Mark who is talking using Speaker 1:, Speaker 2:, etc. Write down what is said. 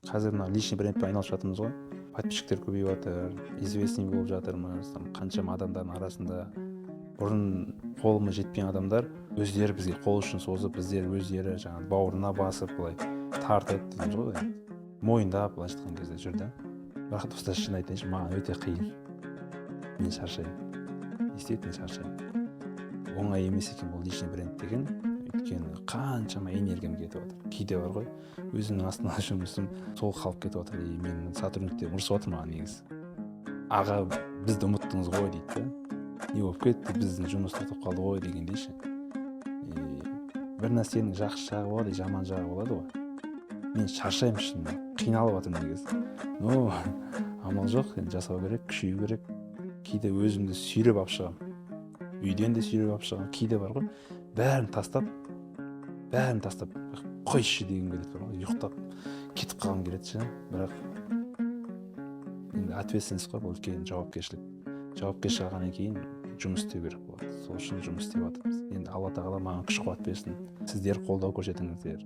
Speaker 1: қазір мына личный брендпен айналысып жатырмыз ғой. Подписчиктер көбейіп жатыр, известный болып жатырмыз. Қаншама адамдардың арасында. Бұрын қолымыз жетпеген адамдар өздері бізге қол ұшын созып, біздер өздері жаңағы бауырына басып, былай тартып дейміз ғой. Мойындап, былайша айтқан кезде жүрді. Бірақ достар, шын айтайыншы, маған өте қиын. Мен шаршаймын. Действительно шаршаймын. Оңай емес екен бұл личный бренд деген. Өйткені қаншама энергиям кетіп жатыр. Кейде бар ғой, өзімнің астына жұмысым сол қалып кетіп жатыр. Менің сотрудниктерім ұрысып жатыр маған негізі. Аға, бізді ұмыттыңыз ғой дейді. Не болып кетті, біздің жұмыс тоқтап қалды ғой дегендей ше. Бір нәрсенің жақсы жағы болады, жаман жағы болады ғой. Мен шаршаймын шын, қиналып жатырмын негізі. Но амал жоқ, енді жасау керек, күшею керек. Кейде өзімді сүйреп алып шығамын. Үйден де сүйреп алып шығамын. Кейде бар ғой, бәрін тастап қойшы дегім келеді бар ғой, ұйықтап кетіп қалғым келеді ше. Бірақ енді ответственность қой, бұл үлкен жауапкершілік. Жауапкершілік алғаннан кейін жұмыс істеу керек болады. Сол үшін жұмыс істеп жатырмыз. Енді Алла тағала маған күш қуат берсін. Сіздер қолдау көрсетіңіздер.